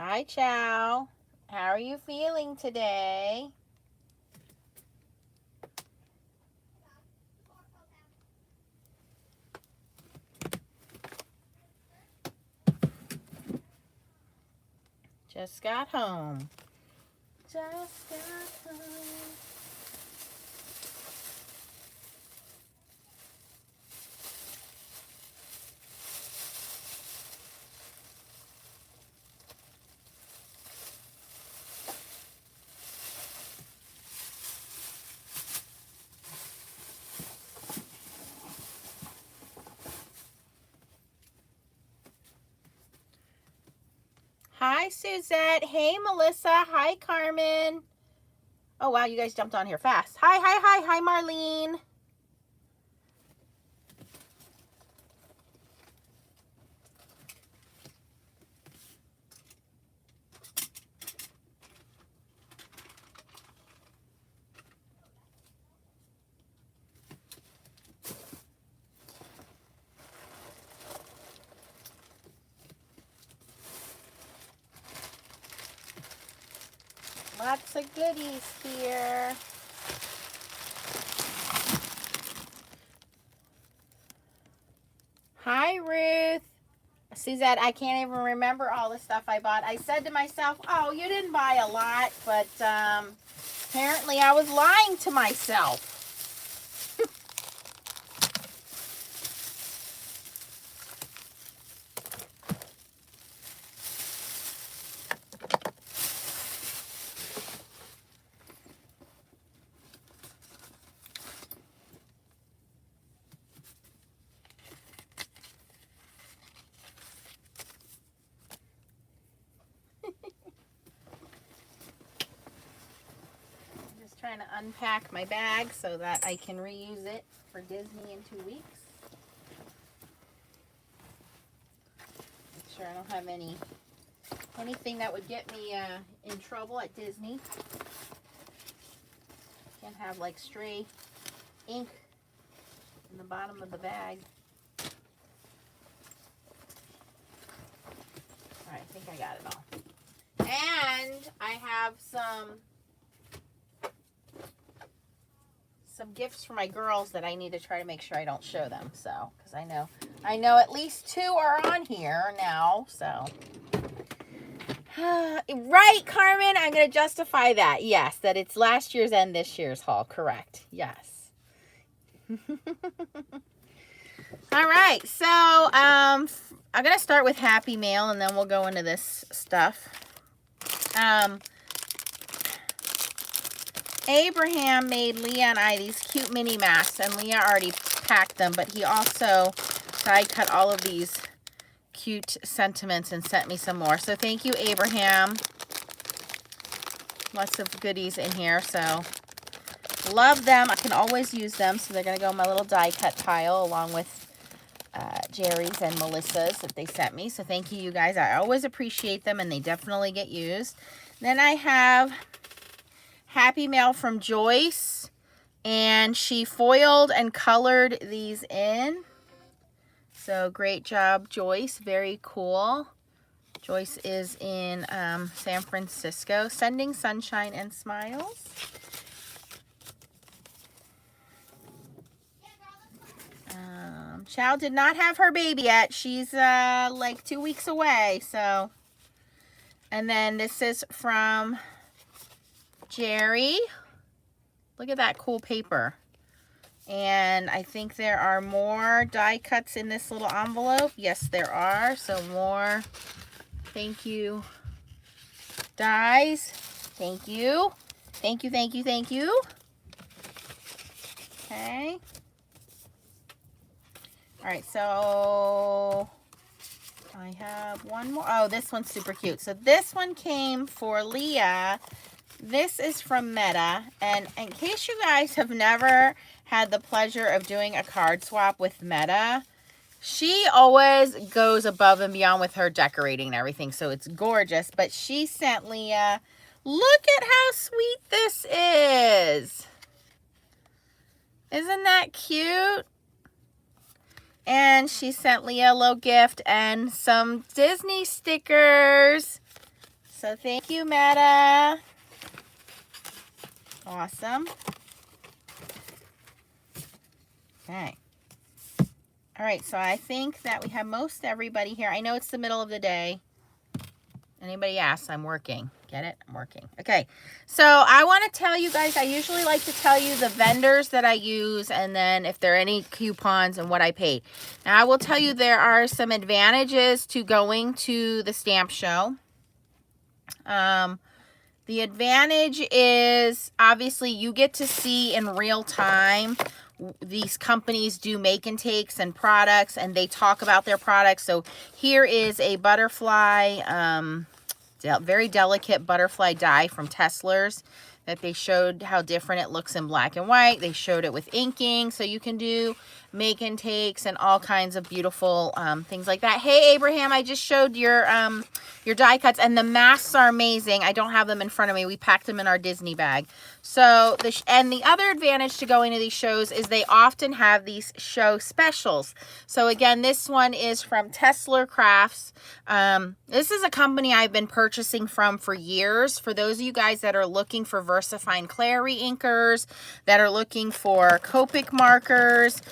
Hi, Chow. How are you feeling today? Just got home. Just got home. Hi, Suzette. Hey, Melissa. Hi, Carmen. Oh, wow, you guys jumped on here fast. Hi, Marlene. Lots of goodies here. Hi, Ruth. Suzette, I can't even remember all the stuff I bought. I said to myself, oh, you didn't buy a lot, but apparently I was lying to myself. Trying to unpack my bag so that I can reuse it for Disney in 2 weeks. Make sure I don't have anything that would get me in trouble at Disney. Can't have like stray ink in the bottom of the bag. All right, I think I got it all. And I have some gifts for my girls that I need to try to make sure I don't show them. So, because I know at least 2 are on here now. So, right, Carmen, I'm going to justify that. Yes, that it's last year's and this year's haul. Correct. Yes. All right. So, I'm going to start with Happy Mail and then we'll go into this stuff. Abraham made Leah and I these cute mini masks, and Leah already packed them, but he also die cut all of these cute sentiments and sent me some more. So thank you, Abraham. Lots of goodies in here, so love them. I can always use them, so they're going to go in my little die cut pile along with Jerry's and Melissa's that they sent me. So thank you, you guys. I always appreciate them, and they definitely get used. Then I have Happy Mail from Joyce, and she foiled and colored these in. So great job, Joyce. Very cool. Joyce is in San Francisco, sending sunshine and smiles. Chow did not have her baby yet. She's like 2 weeks away. So, and then this is from Jerry. Look at that cool paper. And I think there are more die cuts in this little envelope. Yes, there are. So more. Thank you, dies. Thank you. Thank you, thank you, thank you. Okay. All right, so I have one more. Oh, this one's super cute. So this one came for Leah. This is from Meta, and in case you guys have never had the pleasure of doing a card swap with Meta, she always goes above and beyond with her decorating and everything, so it's gorgeous. But she sent Leah, look at how sweet this is. Isn't that cute? And she sent Leah a little gift and some Disney stickers. So thank you, Meta. Awesome. Okay. All right, so I think that we have most everybody here. I know it's the middle of the day. Anybody asks, I'm working. Get it? I'm working. Okay, so I want to tell you guys, I usually like to tell you the vendors that I use and then if there are any coupons and what I paid. Now, I will tell you there are some advantages to going to the stamp show. The advantage is obviously you get to see in real time these companies do make and takes and products, and they talk about their products. So here is a butterfly, very delicate butterfly die from Tesslers that they showed how different it looks in black and white. They showed it with inking, so you can do make and takes and all kinds of beautiful things like that. Hey, Abraham, I just showed your die cuts, and the masks are amazing. I don't have them in front of me. We packed them in our Disney bag. So, and the other advantage to going to these shows is they often have these show specials. So again, this one is from Tessler Crafts. This is a company I've been purchasing from for years. For those of you guys that are looking for VersaFine Clary inkers, that are looking for Copic markers,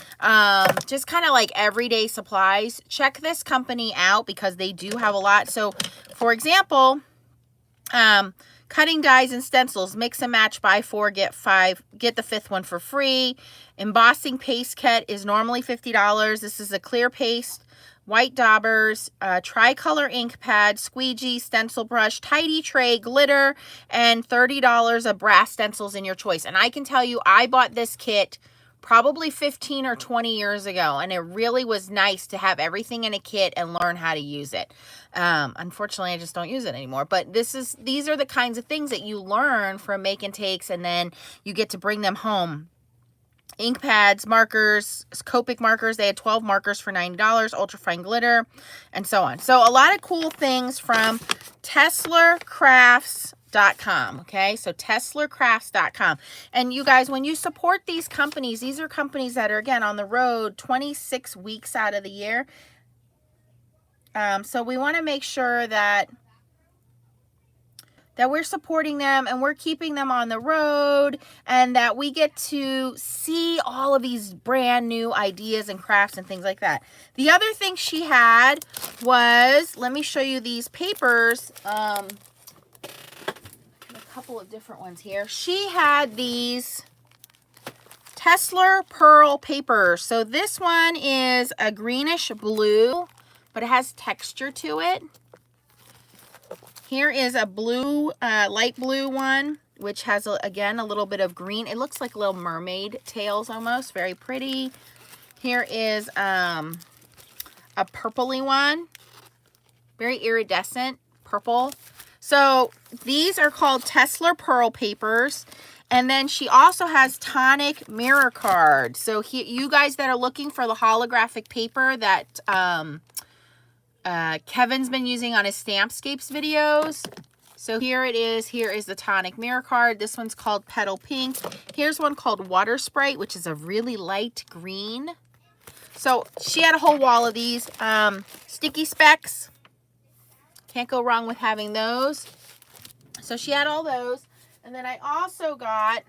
just kind of like everyday supplies, check this company out because they do have a lot. So, for example, cutting dies and stencils, mix and match, buy 4, get 5, get the 5th one for free. Embossing paste kit is normally $50. This is a clear paste, white daubers, tricolor ink pad, squeegee, stencil brush, tidy tray, glitter, and $30 of brass stencils in your choice. And I can tell you, I bought this kit probably 15 or 20 years ago, and it really was nice to have everything in a kit and learn how to use it. Unfortunately, I just don't use it anymore, but these are the kinds of things that you learn from make and takes, and then you get to bring them home. Ink pads, markers, Copic markers. They had 12 markers for $90, ultrafine glitter, and so on. So a lot of cool things from TesslerCrafts.com. Okay, so TesslerCrafts.com. And you guys, when you support these companies, these are companies that are, again, on the road 26 weeks out of the year. So we want to make sure that we're supporting them and we're keeping them on the road, and that we get to see all of these brand new ideas and crafts and things like that. The other thing she had was, let me show you these papers. A couple of different ones here. She had these Tessler Pearl papers. So this one is a greenish blue, but it has texture to it. Here is a blue, light blue one, which has, again, a little bit of green. It looks like little mermaid tails almost. Very pretty. Here is a purpley one. Very iridescent purple. So these are called Tessler Pearl papers. And then she also has tonic mirror cards. So you guys that are looking for the holographic paper that Kevin's been using on his Stampscapes videos. So here it is. Here is the tonic mirror card. This one's called Petal Pink. Here's one called Water Sprite, which is a really light green. So she had a whole wall of these. Sticky Specks. Can't go wrong with having those. So she had all those. And then I also got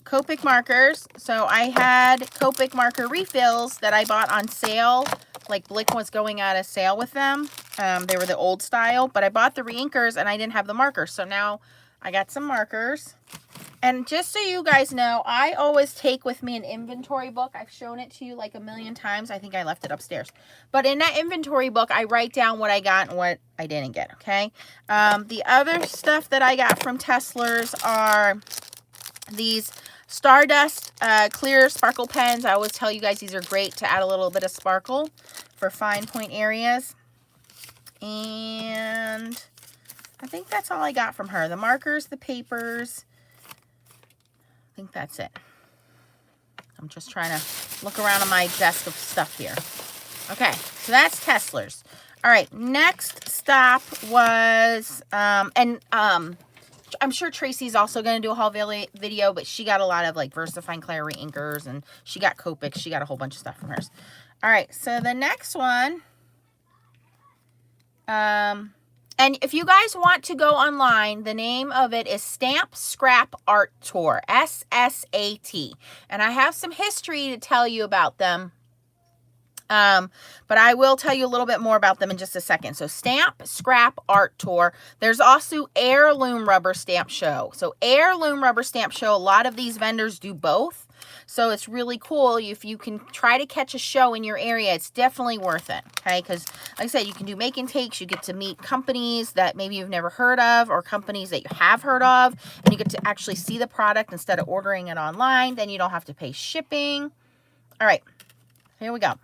Copic markers. So I had Copic marker refills that I bought on sale. Like Blick was going out of sale with them. They were the old style, but I bought the reinkers and I didn't have the markers. So now I got some markers. And just so you guys know, I always take with me an inventory book. I've shown it to you like a million times. I think I left it upstairs. But in that inventory book, I write down what I got and what I didn't get, okay? The other stuff that I got from Tesslers are these Stardust clear sparkle pens. I always tell you guys these are great to add a little bit of sparkle for fine point areas. And I think that's all I got from her. The markers, the papers. I think that's it. I'm just trying to look around on my desk of stuff here. Okay, so that's Tesslers. All right, next stop was, I'm sure Tracy's also going to do a haul video, but she got a lot of like VersaFine Clair reinkers, and she got Copics. She got a whole bunch of stuff from hers. All right, so the next one, and if you guys want to go online, the name of it is Stamp Scrap Art Tour, SSAT. And I have some history to tell you about them. But I will tell you a little bit more about them in just a second. So Stamp Scrap Art Tour. There's also Heirloom Rubber Stamp Show. So Heirloom Rubber Stamp Show, a lot of these vendors do both. So it's really cool. If you can try to catch a show in your area, it's definitely worth it. Okay, because like I said, you can do make and takes. You get to meet companies that maybe you've never heard of, or companies that you have heard of, and you get to actually see the product instead of ordering it online. Then you don't have to pay shipping. All right, here we go.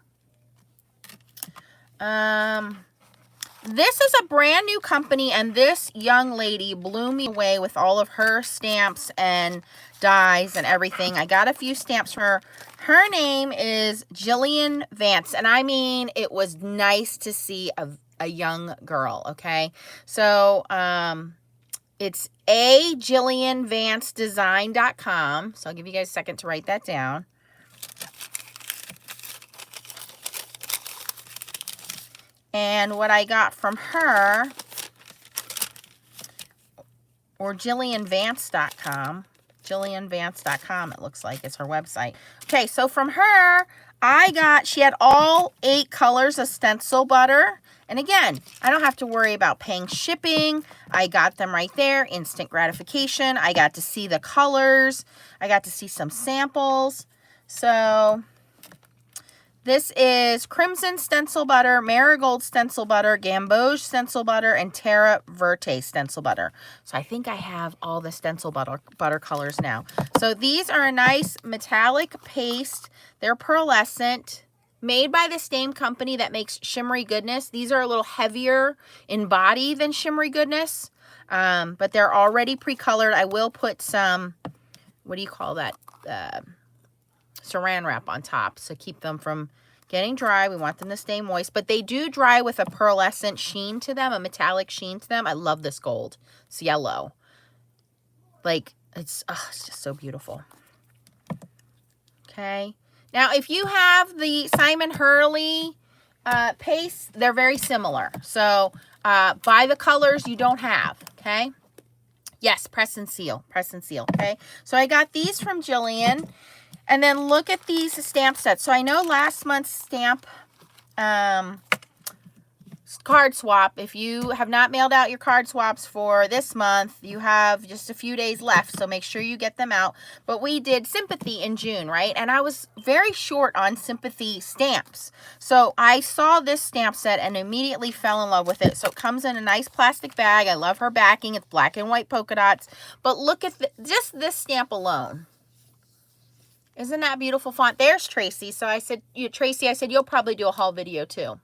This is a brand new company, and this young lady blew me away with all of her stamps and dies and everything. I got a few stamps from her. Her name is Jillian Vance, and I mean, it was nice to see a young girl, okay? So, it's jillianvancedesign.com. So I'll give you guys a second to write that down. And what I got from her, or JillianVance.com, JillianVance.com, it looks like it's her website. Okay, so from her, she had all 8 colors of stencil butter. And again, I don't have to worry about paying shipping. I got them right there, instant gratification. I got to see the colors. I got to see some samples. So this is Crimson Stencil Butter, Marigold Stencil Butter, Gamboge Stencil Butter, and Terra Verte Stencil Butter. So I think I have all the stencil butter colors now. So these are a nice metallic paste. They're pearlescent, made by the same company that makes Shimmery Goodness. These are a little heavier in body than Shimmery Goodness, but they're already pre-colored. I will put some, what do you call that? Saran wrap on top, so keep them from getting dry. We want them to stay moist, but they do dry with a pearlescent sheen to them, a metallic sheen to them. I love this gold. It's yellow. Like, it's just so beautiful. Okay. Now, if you have the Simon Hurley paste, they're very similar. So, buy the colors you don't have, okay? Yes, press and seal, okay? So, I got these from Jillian. And then look at these stamp sets. So I know last month's stamp card swap, if you have not mailed out your card swaps for this month, you have just a few days left. So make sure you get them out. But we did Sympathy in June, right? And I was very short on Sympathy stamps. So I saw this stamp set and immediately fell in love with it. So it comes in a nice plastic bag. I love her backing. It's black and white polka dots. But look at just this stamp alone. Isn't that beautiful font? There's Tracy. So I said, Tracy, I said, you'll probably do a haul video too.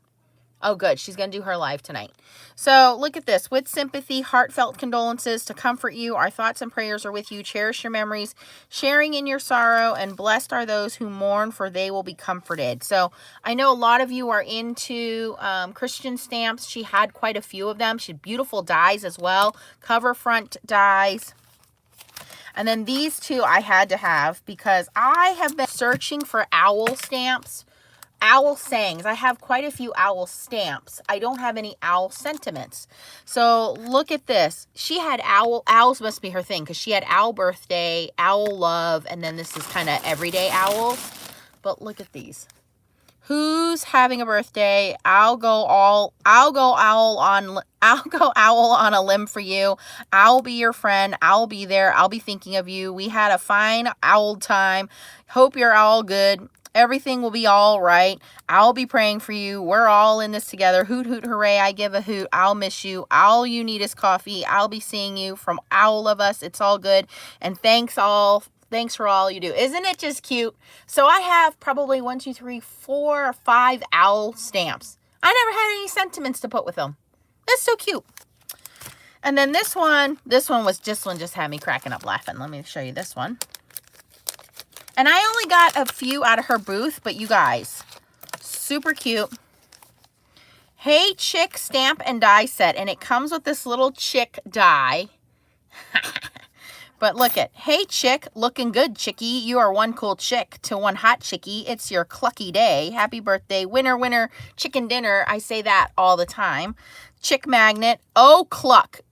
Oh, good. She's going to do her live tonight. So look at this. With sympathy, heartfelt condolences to comfort you. Our thoughts and prayers are with you. Cherish your memories, sharing in your sorrow, and blessed are those who mourn, for they will be comforted. So I know a lot of you are into Christian stamps. She had quite a few of them. She had beautiful dies as well. Cover front dies. And then these two I had to have because I have been searching for owl stamps, owl sayings. I have quite a few owl stamps. I don't have any owl sentiments. So look at this. She had owls must be her thing because she had owl birthday, owl love, and then this is kind of everyday owls. But look at these. Who's having a birthday? I'll go owl on a limb for you. I'll be your friend. I'll be there. I'll be thinking of you. We had a fine owl time. Hope you're all good. Everything will be all right. I'll be praying for you. We're all in this together. Hoot, hoot, hooray. I give a hoot. I'll miss you. All you need is coffee. I'll be seeing you from all of us. It's all good. And thanks for all you do. Isn't it just cute? So I have probably 1, 2, 3, 4, or 5 owl stamps. I never had any sentiments to put with them. That's so cute. And then this one just had me cracking up laughing. Let me show you this one. And I only got a few out of her booth, but you guys, super cute. Hey Chick stamp and die set. And it comes with this little chick die. But look at, hey chick, looking good chickie. You are one cool chick to one hot chickie. It's your clucky day. Happy birthday, winner, winner, chicken dinner. I say that all the time. Chick magnet, oh cluck.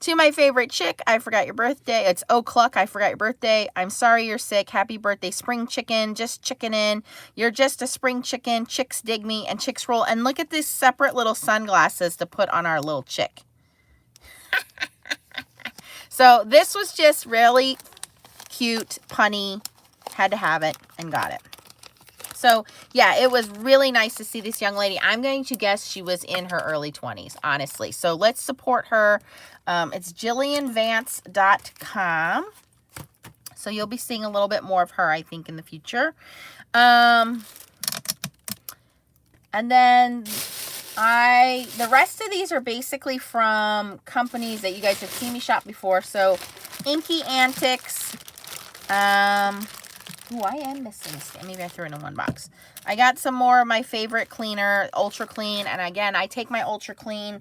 To my favorite chick, I forgot your birthday. It's oh cluck, I forgot your birthday. I'm sorry you're sick. Happy birthday, spring chicken. Just chickening. You're just a spring chicken. Chicks dig me and chicks roll. And look at these separate little sunglasses to put on our little chick. So this was just really cute, punny. Had to have it and got it. So yeah, it was really nice to see this young lady. I'm going to guess she was in her early 20s, honestly. So let's support her. It's JillianVance.com. So you'll be seeing a little bit more of her, I think, in the future. And then the rest of these are basically from companies that you guys have seen me shop before. So Inky, Antics. Ooh, I am missing a stamp. Maybe I threw it in one box. I got some more of my favorite cleaner, Ultra Clean. And again, I take my Ultra Clean,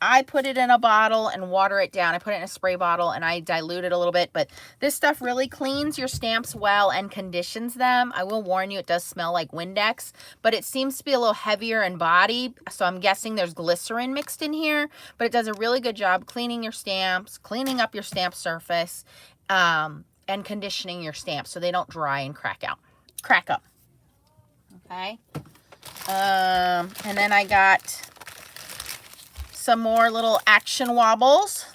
I put it in a bottle and water it down. I put it in a spray bottle and I dilute it a little bit. But this stuff really cleans your stamps well and conditions them. I will warn you, it does smell like Windex, but it seems to be a little heavier in body. So I'm guessing there's glycerin mixed in here. But it does a really good job cleaning your stamps, cleaning up your stamp surface, and conditioning your stamps so they don't dry and crack up. Okay. And then I got some more little action wobbles.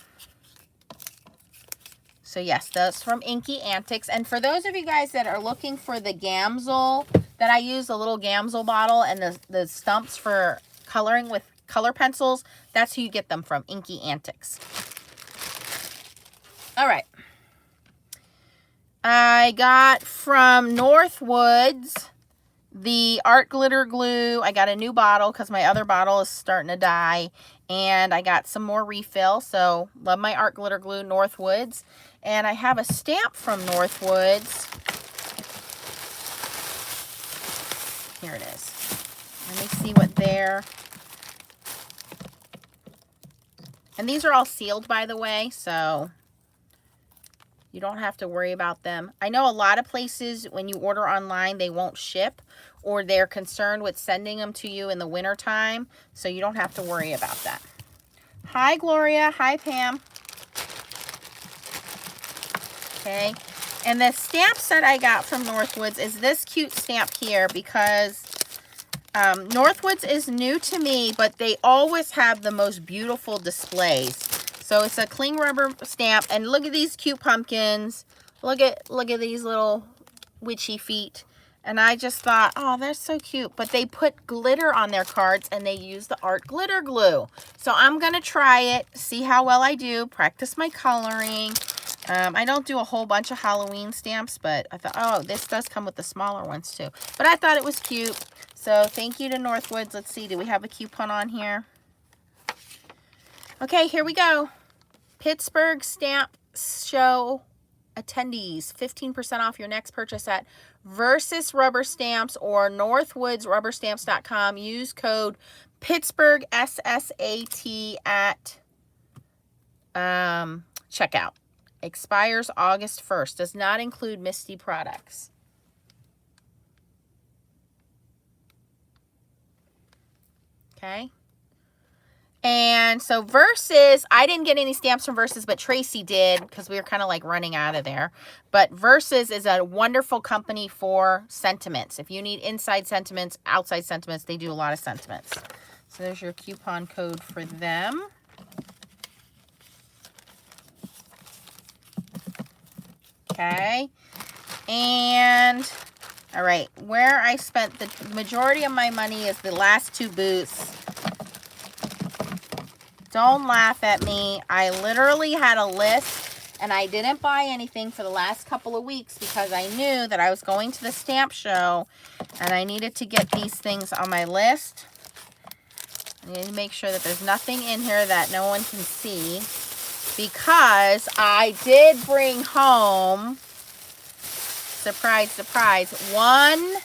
So yes, that's from Inky Antics. And for those of you guys that are looking for the Gamsel that I use, the little Gamsel bottle and the stumps for coloring with color pencils, that's who you get them from, Inky Antics. All right. I got from Northwoods the art glitter glue. I got a new bottle because my other bottle is starting to die. And I got some more refill. So love my art glitter glue, Northwoods. And I have a stamp from Northwoods. Here it is. Let me see what they're... And these are all sealed, by the way, so you don't have to worry about them. I know a lot of places, when you order online, they won't ship, or they're concerned with sending them to you in the winter time, so you don't have to worry about that. Hi, Gloria. Hi, Pam. Okay. And the stamp set I got from Northwoods is this cute stamp here because Northwoods is new to me, but they always have the most beautiful displays. So it's a cling rubber stamp, and look at these cute pumpkins. Look at these little witchy feet. And I just thought, oh, they're so cute. But they put glitter on their cards, and they use the art glitter glue. So I'm going to try it, see how well I do, practice my coloring. I don't do a whole bunch of Halloween stamps, but I thought, oh, this does come with the smaller ones too. But I thought it was cute. So thank you to Northwoods. Let's see, do we have a coupon on here? Okay, here we go. Pittsburgh Stamp Show attendees, 15% off your next purchase at Versus Rubber Stamps or northwoodsrubberstamps.com. Use code Pittsburgh SSAT at checkout. Expires August 1st. Does not include Misty products. Okay. And so Versus, I didn't get any stamps from Versus, but Tracy did because we were kind of like running out of there. But Versus is a wonderful company for sentiments. If you need inside sentiments, outside sentiments, they do a lot of sentiments. So there's your coupon code for them. Okay. And, all right, where I spent the majority of my money is the last two booths. Don't laugh at me. I literally had a list and I didn't buy anything for the last couple of weeks because I knew that I was going to the stamp show and I needed to get these things on my list. I need to make sure that there's nothing in here that no one can see because I did bring home, surprise, surprise, one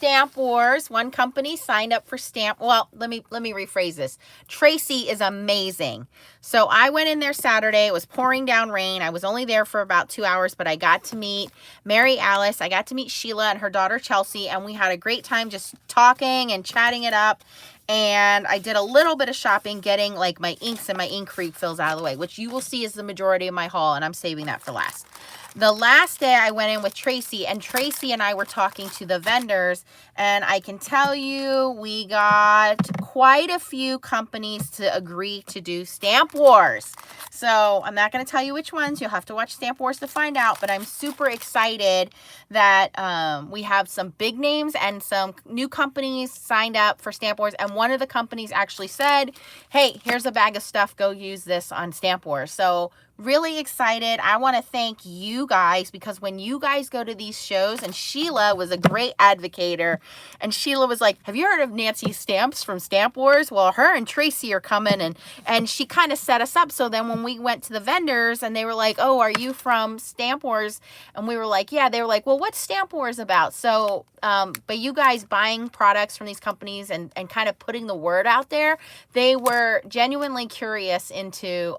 Stamp Wars. One company signed up for Stamp. Well, let me rephrase this. Tracy is amazing. So I went in there Saturday. It was pouring down rain. I was only there for about 2 hours, but I got to meet Mary Alice. I got to meet Sheila and her daughter Chelsea, and we had a great time just talking and chatting it up. And I did a little bit of shopping, getting like my inks and my ink refills out of the way, which you will see is the majority of my haul, and I'm saving that for last. The last day I went in with Tracy, and Tracy and I were talking to the vendors, and I can tell you we got quite a few companies to agree to do Stamp Wars. So I'm not going to tell you which ones. You'll have to watch Stamp Wars to find out, but I'm super excited that we have some big names and some new companies signed up for Stamp Wars, and one of the companies actually said, hey, here's a bag of stuff. Go use this on Stamp Wars. So really excited. I want to thank you guys, because when you guys go to these shows, and Sheila was a great advocator, and Sheila was like, have you heard of Nancy Stamps from Stamp Wars? Well, her and Tracy are coming, and she kind of set us up. So then when we went to the vendors and they were like, oh, are you from Stamp Wars? And we were like, yeah. They were like, well, what's Stamp Wars about? So but you guys buying products from these companies and kind of putting the word out there, they were genuinely curious into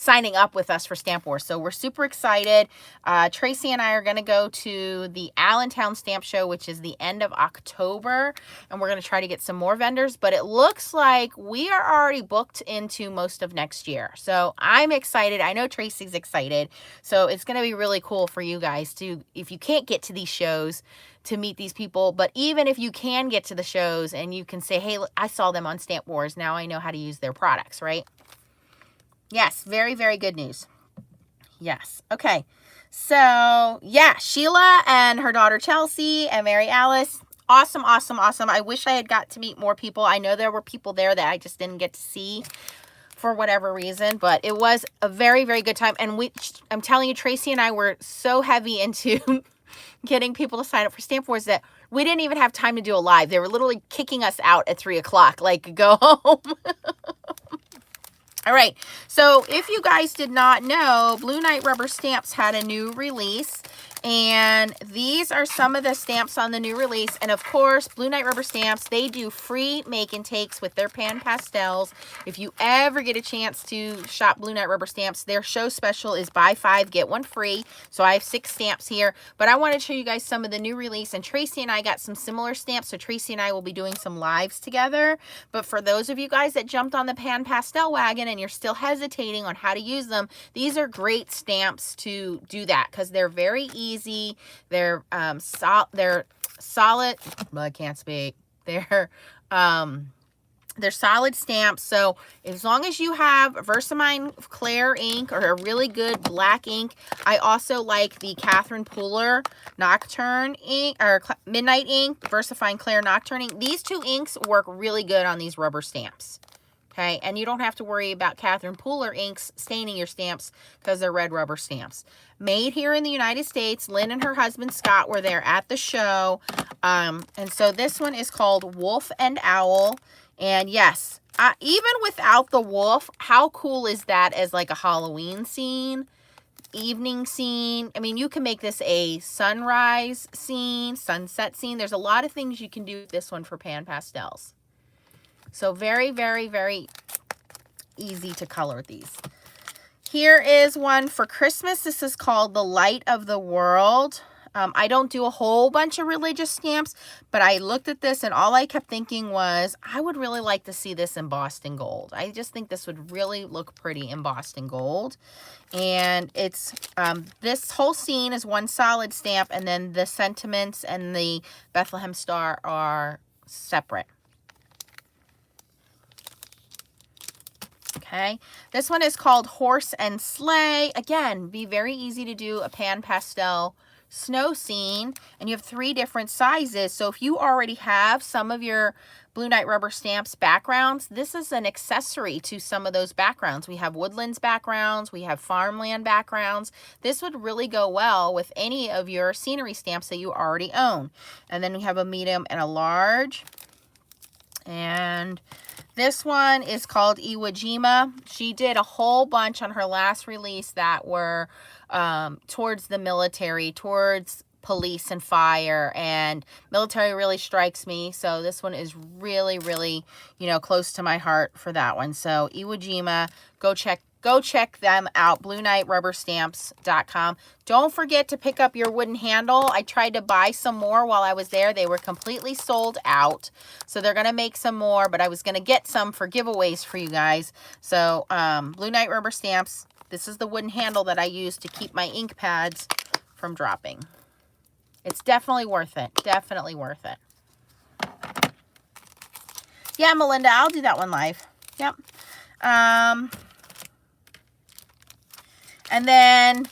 signing up with us for Stamp Wars. So we're super excited. Tracy and I are going to go to the Allentown Stamp Show, which is the end of October, and we're going to try to get some more vendors, but it looks like we are already booked into most of next year. So I'm excited. I know Tracy's excited. So it's going to be really cool for you guys to, if you can't get to these shows, to meet these people. But even if you can get to the shows and you can say, hey, I saw them on Stamp Wars, now I know how to use their products, right? Yes, very, very good news. Yes. Okay. So, yeah, Sheila and her daughter Chelsea and Mary Alice, awesome, awesome, awesome. I wish I had got to meet more people. I know there were people there that I just didn't get to see for whatever reason, but it was a very, very good time. And I'm telling you, Tracy and I were so heavy into getting people to sign up for Stamp Wars that we didn't even have time to do a live. They were literally kicking us out at 3 o'clock, like, go home. All right, so if you guys did not know, Blue Knight Rubber Stamps had a new release, and these are some of the stamps on the new release. And of course, Blue Knight Rubber Stamps, they do free make and takes with their pan pastels. If you ever get a chance to shop Blue Knight Rubber Stamps, their show special is buy 5, get 1 free. So I have 6 stamps here, but I want to show you guys some of the new release. And Tracy and I got some similar stamps, so Tracy and I will be doing some lives together. But for those of you guys that jumped on the pan pastel wagon and you're still hesitating on how to use them, these are great stamps to do that, because they're very easy. They're solid. Well, I can't speak. They're solid stamps. So as long as you have Versamine Clair ink or a really good black ink, I also like the Catherine Pooler Nocturne ink or Midnight ink, Versafine Clair Nocturne ink. These 2 inks work really good on these rubber stamps. Okay, and you don't have to worry about Catherine Pooler inks staining your stamps because they're red rubber stamps. Made here in the United States. Lynn and her husband Scott were there at the show. And so this one is called Wolf and Owl. And yes, even without the wolf, how cool is that as like a Halloween scene, evening scene? I mean, you can make this a sunrise scene, sunset scene. There's a lot of things you can do with this one for pan pastels. So very, very, very easy to color these. Here is one for Christmas. This is called The Light of the World. I don't do a whole bunch of religious stamps, but I looked at this and all I kept thinking was, I would really like to see this embossed in gold. I just think this would really look pretty embossed in gold. And it's, this whole scene is one solid stamp, and then the sentiments and the Bethlehem Star are separate. Okay, this one is called Horse and Sleigh. Again, be very easy to do a pan pastel snow scene, and you have 3 different sizes. So if you already have some of your Blue Knight Rubber Stamps backgrounds, this is an accessory to some of those backgrounds. We have woodlands backgrounds, we have farmland backgrounds. This would really go well with any of your scenery stamps that you already own. And then we have a medium and a large. And this one is called Iwo Jima. She did a whole bunch on her last release that were towards the military, towards police and fire, and military really strikes me. So this one is really, really, you know, close to my heart for that one. So Iwo Jima, go check them out, BlueKnightRubberStamps.com. Don't forget to pick up your wooden handle. I tried to buy some more while I was there. They were completely sold out. So they're going to make some more, but I was going to get some for giveaways for you guys. So Blue Knight Rubber Stamps. This is the wooden handle that I use to keep my ink pads from dropping. It's definitely worth it. Definitely worth it. Yeah, Melinda, I'll do that one live. Yep. And then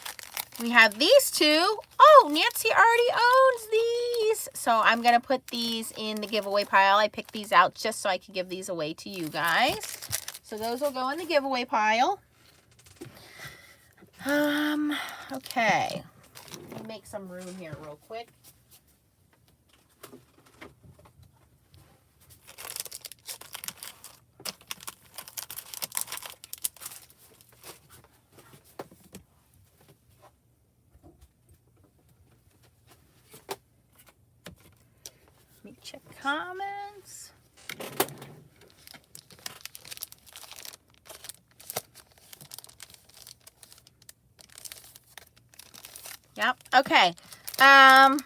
we have these two. Oh, Nancy already owns these. So I'm going to put these in the giveaway pile. I picked these out just so I could give these away to you guys. So those will go in the giveaway pile. Okay. Let me make some room here real quick. Let me check comments. Yep. Okay. I'm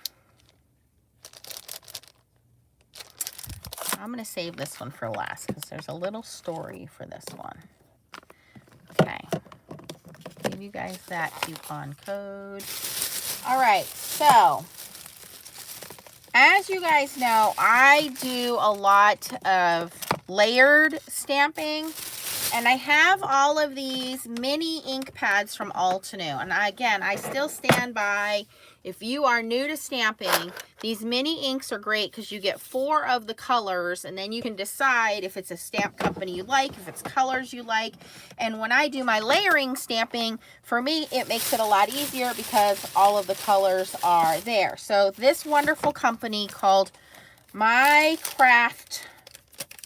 going to save this one for last because there's a little story for this one. Okay. Give you guys that coupon code. All right. So, as you guys know, I do a lot of layered stamping. And I have all of these mini ink pads from Altenew. And again, I still stand by, if you are new to stamping, these mini inks are great because you get 4 of the colors, and then you can decide if it's a stamp company you like, if it's colors you like. And when I do my layering stamping, for me, it makes it a lot easier because all of the colors are there. So this wonderful company called My Craft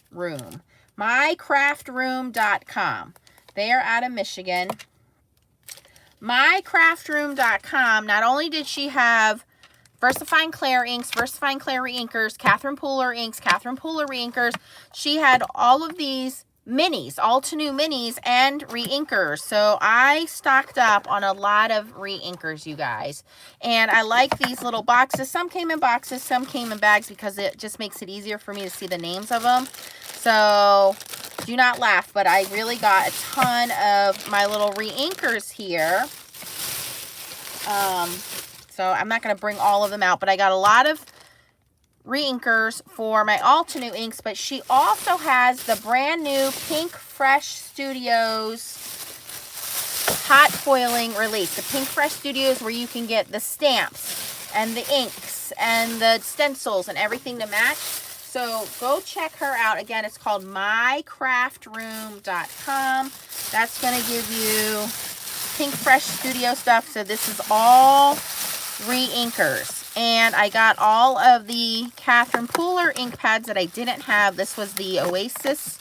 Room. mycraftroom.com. They are out of Michigan. mycraftroom.com, not only did she have VersaFine Clair inks, VersaFine Clair reinkers, Catherine Pooler inks, Catherine Pooler reinkers, she had all of these minis, Altenew minis, and reinkers. So I stocked up on a lot of reinkers, you guys. And I like these little boxes. Some came in boxes, some came in bags because it just makes it easier for me to see the names of them. So do not laugh, but I really got a ton of my little reinkers here. So I'm not going to bring all of them out, but I got a lot of reinkers for my Altenew inks, but she also has the brand new Pink Fresh Studios hot foiling release. The Pink Fresh Studios, where you can get the stamps and the inks and the stencils and everything to match. So go check her out. Again, it's called mycraftroom.com. That's going to give you Pink Fresh Studio stuff. So this is all reinkers. And I got all of the Catherine Pooler ink pads that I didn't have. This was the Oasis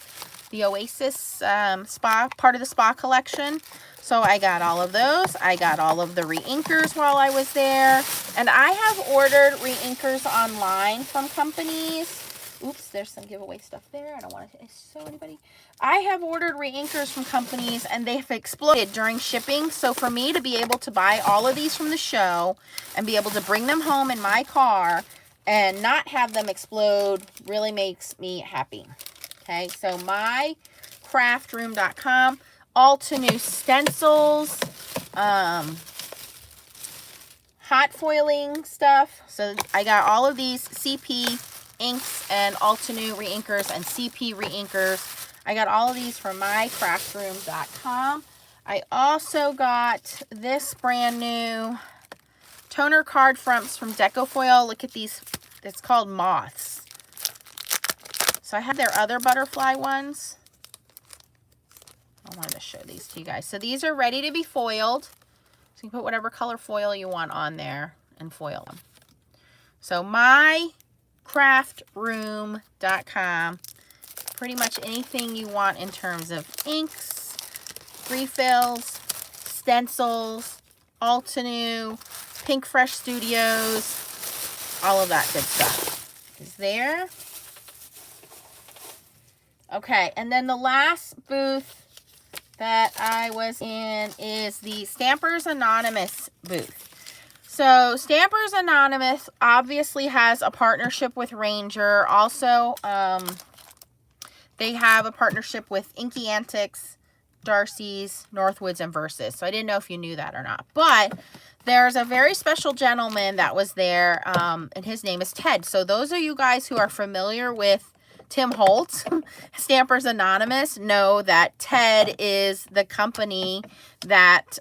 spa, part of the spa collection. So I got all of those. I got all of the reinkers while I was there. And I have ordered reinkers online from companies. Oops, there's some giveaway stuff there. I don't want to show anybody. I have ordered reinkers from companies and they've exploded during shipping. So for me to be able to buy all of these from the show and be able to bring them home in my car and not have them explode really makes me happy. Okay, so mycraftroom.com. Altenew stencils, hot foiling stuff. So I got all of these CP inks and Altenew reinkers and CP reinkers. I got all of these from mycraftroom.com. I also got this brand new toner card fronts from Decofoil. Look at these. It's called Moths. So I have their other butterfly ones. I wanted to show these to you guys. So these are ready to be foiled. So you can put whatever color foil you want on there and foil them. So mycraftroom.com. Pretty much anything you want in terms of inks, refills, stencils, Altenew, Pink Fresh Studios, all of that good stuff is there. Okay, and then the last booth that I was in is the Stampers Anonymous booth. So Stampers Anonymous obviously has a partnership with Ranger. Also, they have a partnership with Inky, Antics, Darcy's, Northwoods, and Versus. So I didn't know if you knew that or not. But there's a very special gentleman that was there, and his name is Ted. So those of you guys who are familiar with Tim Holtz, Stampers Anonymous, know that Ted is the company that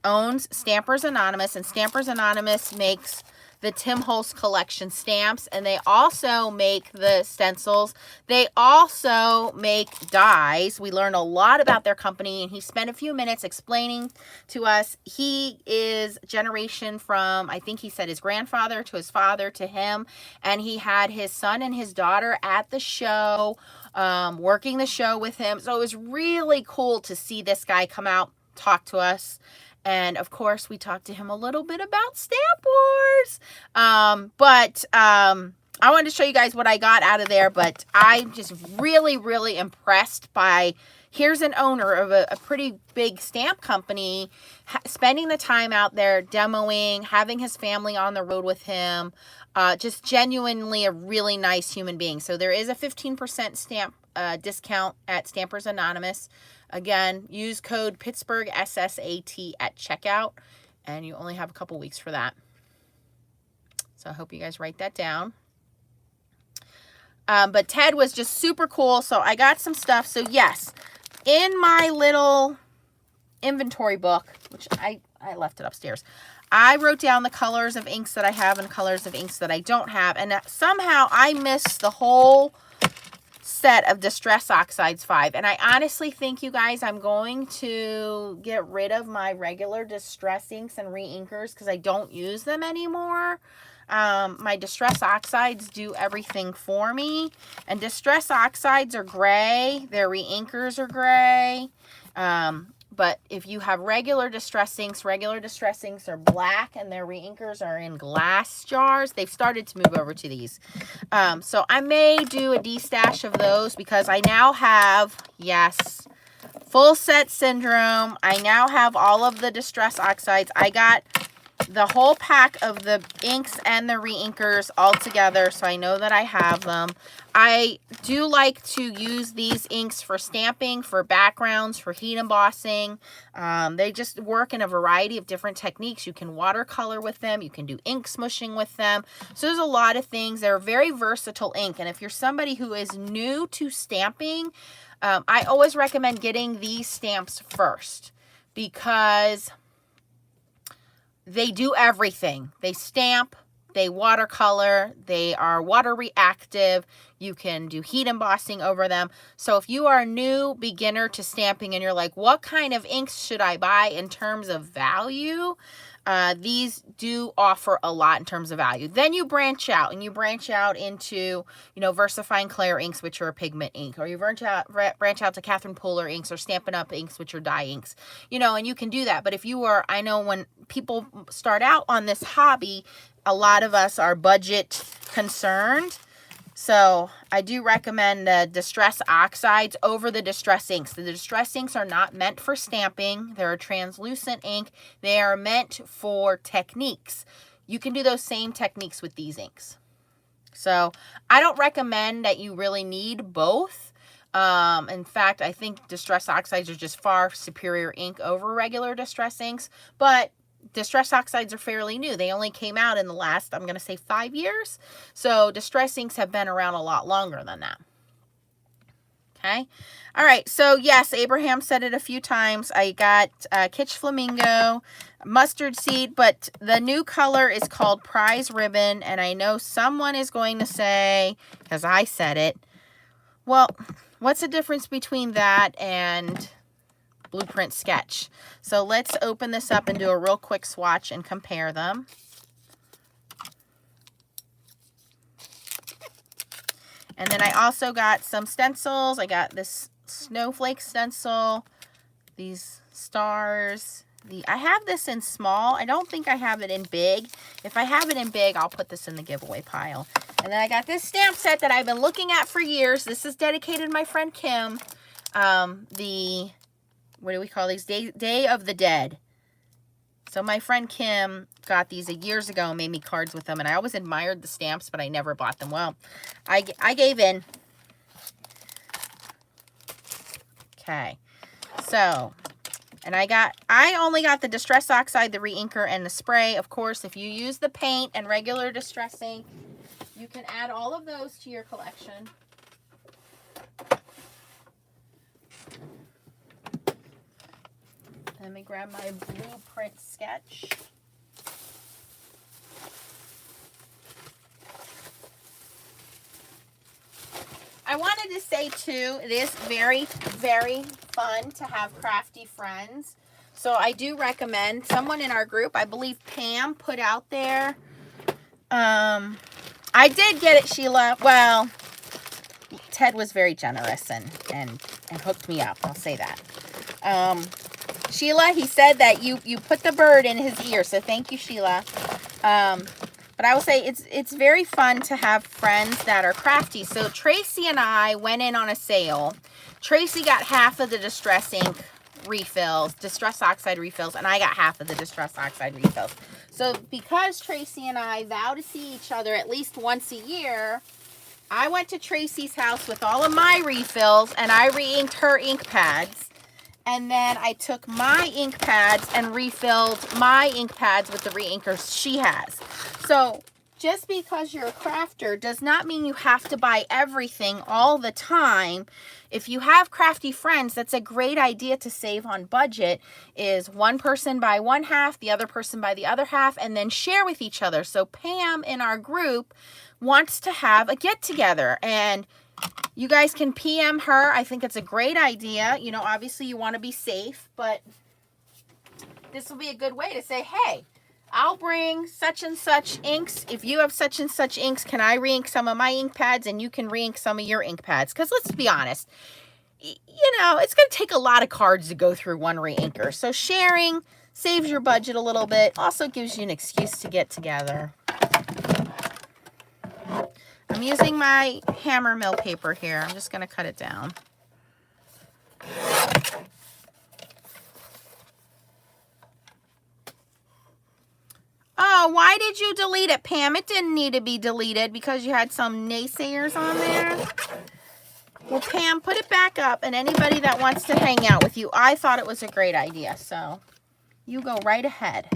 owns Stampers Anonymous, and Stampers Anonymous makes the Tim Holtz collection stamps, and they also make the stencils. They also make dies. We learn a lot about their company, and he spent a few minutes explaining to us. He is generation from, I think he said, his grandfather to his father to him, and he had his son and his daughter at the show, working the show with him. So it was really cool to see this guy come out, talk to us. And of course, we talked to him a little bit about Stamp Wars. I wanted to show you guys what I got out of there. But I'm just really, really impressed by, here's an owner of a pretty big stamp company, spending the time out there demoing, having his family on the road with him. Just genuinely a really nice human being. So there is a 15% stamp discount at Stampers Anonymous. Again, use code Pittsburgh SSAT at checkout, and you only have a couple weeks for that. So I hope you guys write that down. But Ted was just super cool, so I got some stuff. So yes, in my little inventory book, which I left it upstairs, I wrote down the colors of inks that I have and colors of inks that I don't have, and somehow I missed the whole set of Distress Oxides 5. And I honestly think, you guys, I'm going to get rid of my regular Distress inks and re-inkers because I don't use them anymore. My Distress Oxides do everything for me. And Distress Oxides are gray. Their re-inkers are gray. But if you have regular Distress inks are black, and their re-inkers are in glass jars. They've started to move over to these. So I may do a de-stash of those because I now have, yes, full set syndrome. I now have all of the Distress Oxides. I got the whole pack of the inks and the re-inkers all together, so I know that I have them. I do like to use these inks for stamping, for backgrounds, for heat embossing. They just work in a variety of different techniques. You can watercolor with them. You can do ink smushing with them. So there's a lot of things. They're a very versatile ink. And if you're somebody who is new to stamping, I always recommend getting these stamps first because they do everything. They stamp, they watercolor, they are water reactive. You can do heat embossing over them. So if you are a new beginner to stamping and you're like, what kind of inks should I buy in terms of value? These do offer a lot in terms of value. Then you branch out, and you branch out into, you know, VersaFine Clair inks, which are a pigment ink, or you branch out to Catherine Pooler inks or Stampin' Up inks, which are dye inks, you know, and you can do that. But if you are, I know when people start out on this hobby, a lot of us are budget concerned. So I do recommend the Distress Oxides over the Distress inks. The Distress inks are not meant for stamping. They're a translucent ink. They are meant for techniques. You can do those same techniques with these inks. So I don't recommend that you really need both. In fact, I think Distress Oxides are just far superior ink over regular Distress inks. But Distress Oxides are fairly new. They only came out in the last, I'm going to say 5 years. So Distress inks have been around a lot longer than that. Okay. All right. So yes, Abraham said it a few times. I got Kitsch Flamingo, Mustard Seed, but the new color is called Prize Ribbon. And I know someone is going to say, because I said it, well, what's the difference between that and Blueprint Sketch? So let's open this up and do a real quick swatch and compare them. And then I also got some stencils. I got this snowflake stencil, these stars, I have this in small. I don't think I have it in big. If I have it in big, I'll put this in the giveaway pile. And then I got this stamp set that I've been looking at for years. This is dedicated to my friend Kim. What do we call these? Day of the Dead. So my friend Kim got these years ago and made me cards with them. And I always admired the stamps, but I never bought them. Well, I gave in. Okay. So, and I only got the Distress Oxide, the re-inker, and the spray. Of course, if you use the paint and regular Distress ink, you can add all of those to your collection. Let me grab my blueprint sketch. I wanted to say too, it is very, very fun to have crafty friends. So I do recommend someone in our group, I believe Pam put out there. I did get it, Sheila. Well, Ted was very generous and hooked me up. I'll say that. Sheila, he said that you put the bird in his ear, so thank you, Sheila. But I will say it's very fun to have friends that are crafty. So Tracy and I went in on a sale. Tracy got half of the Distress ink refills, Distress Oxide refills, and I got half of the Distress Oxide refills. So because Tracy and I vow to see each other at least once a year, I went to Tracy's house with all of my refills and I re-inked her ink pads. And then I took my ink pads and refilled my ink pads with the re-inkers she has. So just because you're a crafter does not mean you have to buy everything all the time. If you have crafty friends, that's a great idea to save on budget, is one person buy one half, the other person buy the other half, and then share with each other. So Pam in our group wants to have a get-together, and you guys can PM her. I think it's a great idea. You know, obviously you want to be safe, but this will be a good way to say, hey, I'll bring such and such inks. If you have such and such inks, can I re-ink some of my ink pads and you can re-ink some of your ink pads? Because let's be honest, you know, it's going to take a lot of cards to go through one re-inker. So sharing saves your budget a little bit. Also gives you an excuse to get together. I'm using my hammer mill paper here. I'm just going to cut it down. Oh, why did you delete it, Pam? It didn't need to be deleted because you had some naysayers on there. Well, Pam, put it back up, and anybody that wants to hang out with you, I thought it was a great idea, so you go right ahead.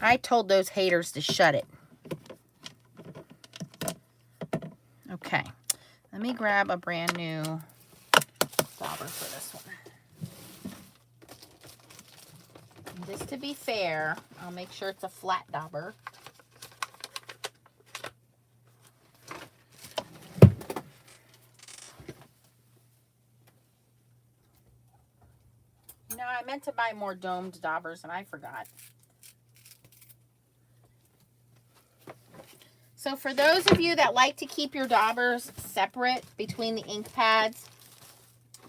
I told those haters to shut it. Okay, let me grab a brand new dauber for this one. And just to be fair, I'll make sure it's a flat dauber. You know, I meant to buy more domed daubers and I forgot. So for those of you that like to keep your daubers separate between the ink pads,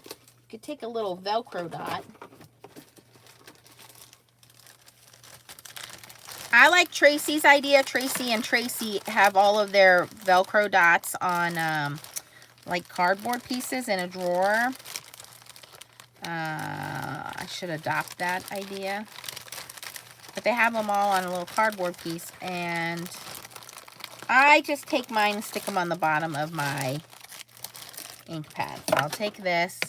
you could take a little Velcro dot. I like Tracy's idea. Tracy and Tracy have all of their Velcro dots on like cardboard pieces in a drawer. I should adopt that idea. But they have them all on a little cardboard piece, and I just take mine and stick them on the bottom of my ink pad. So I'll take this,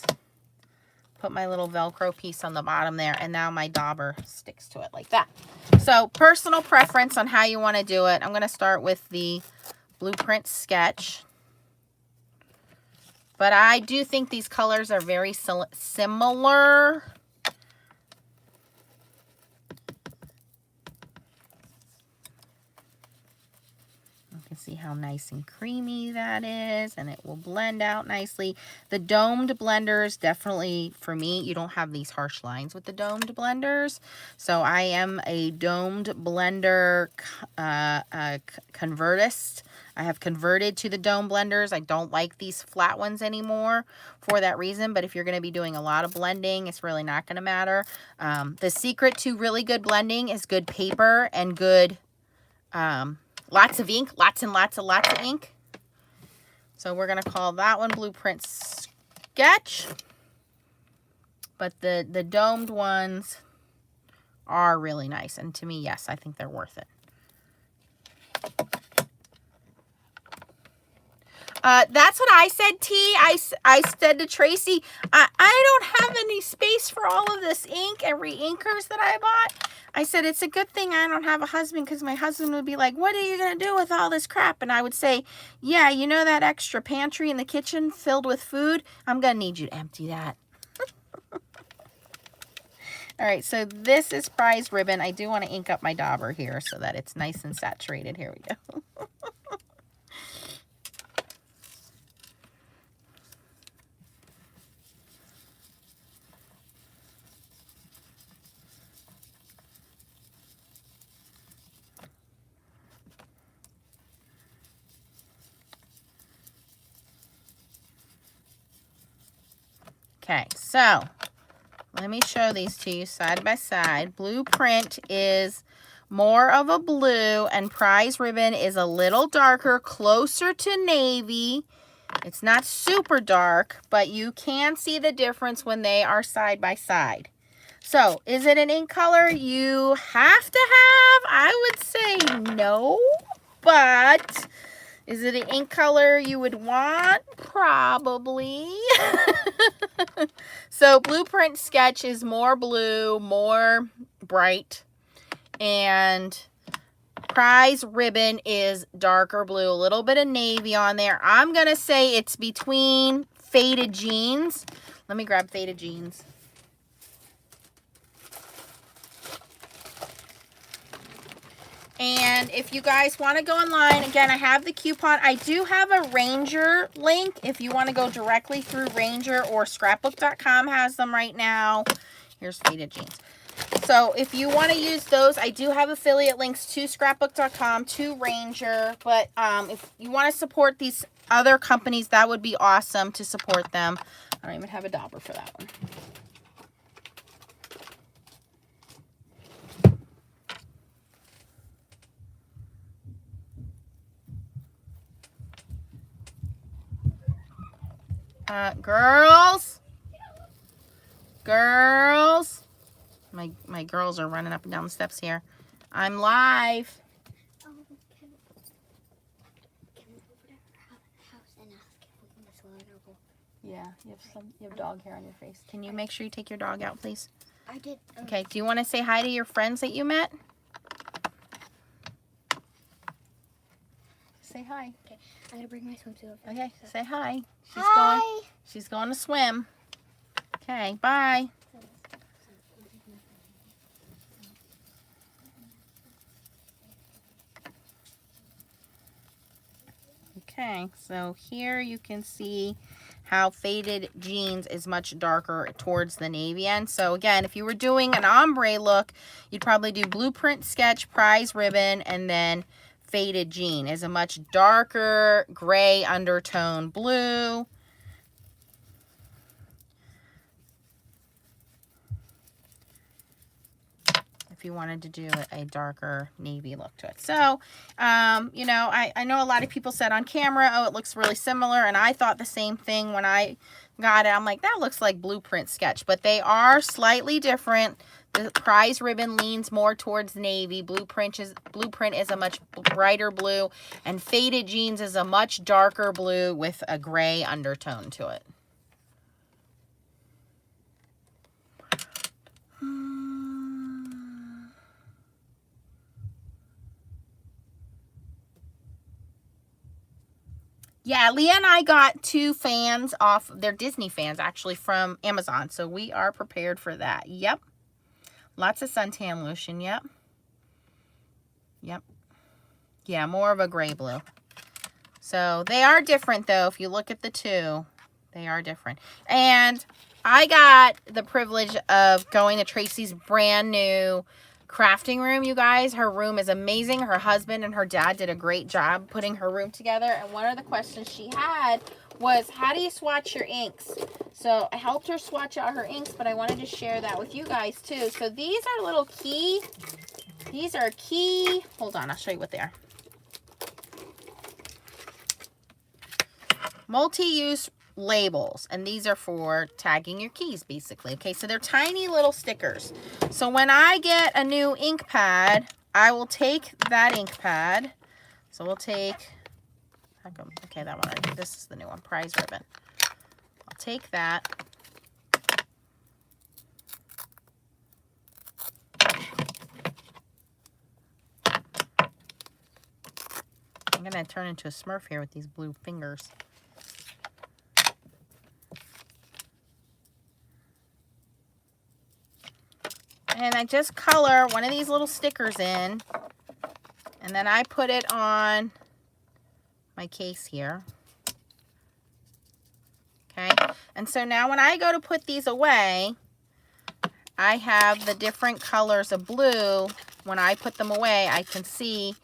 put my little Velcro piece on the bottom there, and now my dauber sticks to it like that. So personal preference on how you want to do it. I'm going to start with the blueprint sketch. But I do think these colors are very similar. can see how nice and creamy that is, and it will blend out nicely. The domed blenders, definitely for me, you don't have these harsh lines with the domed blenders. So I am a domed blender convertist. I have converted to the dome blenders. I don't like these flat ones anymore for that reason, but if you're going to be doing a lot of blending, it's really not going to matter. The secret to really good blending is good paper and good lots of ink, lots and lots of ink. So we're going to call that one Blueprint Sketch. But the domed ones are really nice. And to me, yes, I think they're worth it. That's what I said, T. I said to Tracy, I don't have any space for all of this ink and re-inkers that I bought. I said, it's a good thing I don't have a husband, because my husband would be like, what are you going to do with all this crap? And I would say, yeah, you know that extra pantry in the kitchen filled with food? I'm going to need you to empty that. All right, so this is prize ribbon. I do want to ink up my dauber here so that it's nice and saturated. Here we go. Okay, so let me show these to you side by side. Blueprint is more of a blue, and prize ribbon is a little darker, closer to navy. It's not super dark, but you can see the difference when they are side by side. So, is it an ink color you have to have? I would say no, but is it an ink color you would want? Probably. So Blueprint Sketch is more blue, more bright, and prize ribbon is darker blue, a little bit of navy on there. I'm going to say it's between faded jeans. Let me grab faded jeans. And if you guys want to go online, again, I have the coupon. I do have a Ranger link if you want to go directly through Ranger, or scrapbook.com has them right now. Here's faded jeans. So if you want to use those, I do have affiliate links to scrapbook.com, to Ranger. But if you want to support these other companies, that would be awesome to support them. I don't even have a dauber for that one. Girls, my girls are running up and down the steps here. I'm live. Can we go over to her house and ask if we can just let her go? Yeah, you have dog hair on your face. Can you make sure you take your dog out, please? I did. Okay, do you want to say hi to your friends that you met? Say hi. Okay, I gotta bring my swimsuit over. Okay, say hi. Hi. She's going to swim. Okay, bye. Okay, so here you can see how faded jeans is much darker towards the navy end. So again, if you were doing an ombre look, you'd probably do Blueprint Sketch, prize ribbon, and then faded jean is a much darker gray undertone blue. If you wanted to do a darker navy look to it. So, you know, I know a lot of people said on camera, oh, it looks really similar. And I thought the same thing when I got it. I'm like, that looks like Blueprint Sketch. But they are slightly different. The prize ribbon leans more towards navy. Blueprint is a much brighter blue. And faded jeans is a much darker blue with a gray undertone to it. Yeah, Leah and I got 2 fans off. They're Disney fans, actually, from Amazon. So we are prepared for that. Yep. Lots of suntan lotion. Yep. Yep. Yeah, more of a gray blue. So they are different though. If you look at the two, they are different. And I got the privilege of going to Tracy's brand new crafting room, you guys. Her room is amazing. Her husband and her dad did a great job putting her room together. And one of the questions she had was, how do you swatch your inks? So I helped her swatch out her inks, but I wanted to share that with you guys too. So these are little key. These are key. Hold on, I'll show you what they are. Multi-use labels, and these are for tagging your keys basically. Okay, so they're tiny little stickers. So when I get a new ink pad, I will take that ink pad. So we'll take, okay, that one, this is the new one, prize ribbon. I'll take that. I'm gonna turn into a Smurf here with these blue fingers. And I just color one of these little stickers in, and then I put it on my case here. Okay, and so now when I go to put these away, I have the different colors of blue. When I put them away, I can see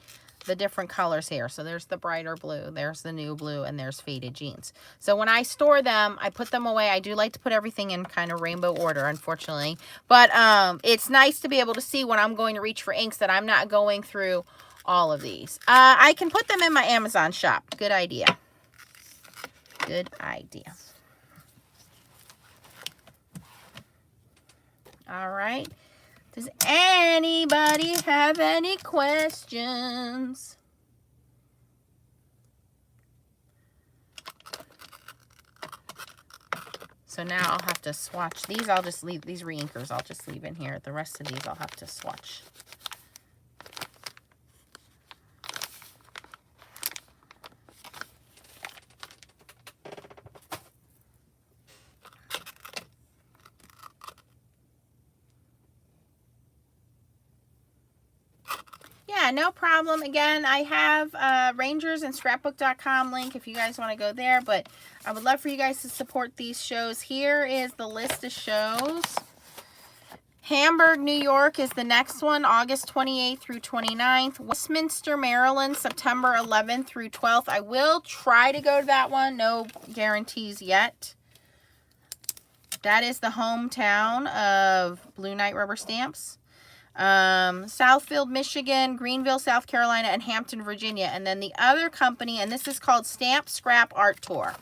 the different colors here. So there's the brighter blue, there's the new blue, and there's faded jeans. So when I store them, I put them away. I do like to put everything in kind of rainbow order, unfortunately. But it's nice to be able to see when I'm going to reach for inks that I'm not going through all of these. I can put them in my Amazon shop. Good idea. Good idea. All right. Does anybody have any questions? So now I'll have to swatch these. I'll just leave these reinkers. I'll just leave in here. The rest of these I'll have to swatch. Yeah, no problem. Again, I have Rangers and Scrapbook.com link if you guys want to go there, but I would love for you guys to support these shows. Here is the list of shows. Hamburg, New York is the next one, August 28th through 29th. Westminster, Maryland, September 11th through 12th. I will try to go to that one. No guarantees yet. That is the hometown of Blue Knight Rubber Stamps. Southfield, Michigan, Greenville, South Carolina, and Hampton, Virginia. And then the other company, and this is called Stamp Scrap Art Tour.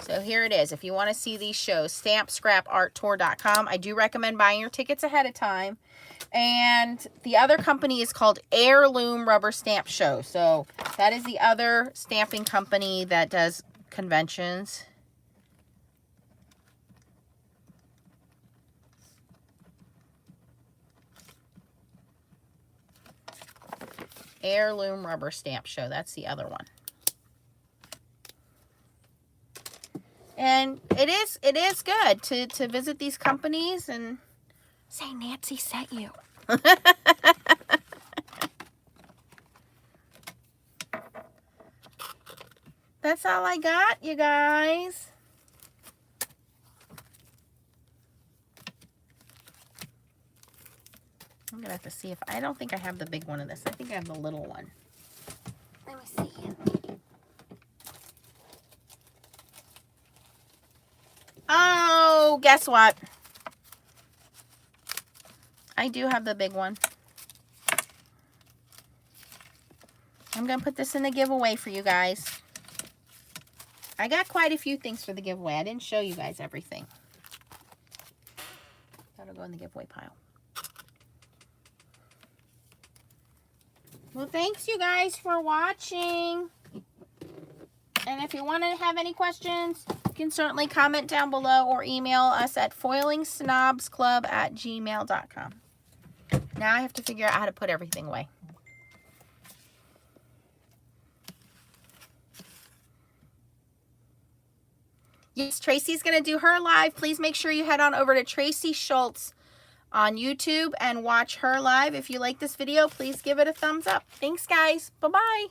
So here it is. If you want to see these shows, stampscraparttour.com. I do recommend buying your tickets ahead of time. And the other company is called Heirloom Rubber Stamp Show. So that is the other stamping company that does conventions. Heirloom Rubber Stamp Show. That's the other one. And it is good to visit these companies and say Nancy sent you. That's all I got, you guys. I'm going to have to see if... I don't think I have the big one of this. I think I have the little one. Let me see. Oh, guess what? I do have the big one. I'm going to put this in the giveaway for you guys. I got quite a few things for the giveaway. I didn't show you guys everything. That'll go in the giveaway pile. Well, thanks you guys for watching. And if you want to have any questions, you can certainly comment down below or email us at foilingsnobsclub@gmail.com. Now I have to figure out how to put everything away. Yes, Tracy's going to do her live. Please make sure you head on over to Tracy Schultz on YouTube and watch her live. If you like this video, please give it a thumbs up. Thanks, guys. Bye-bye.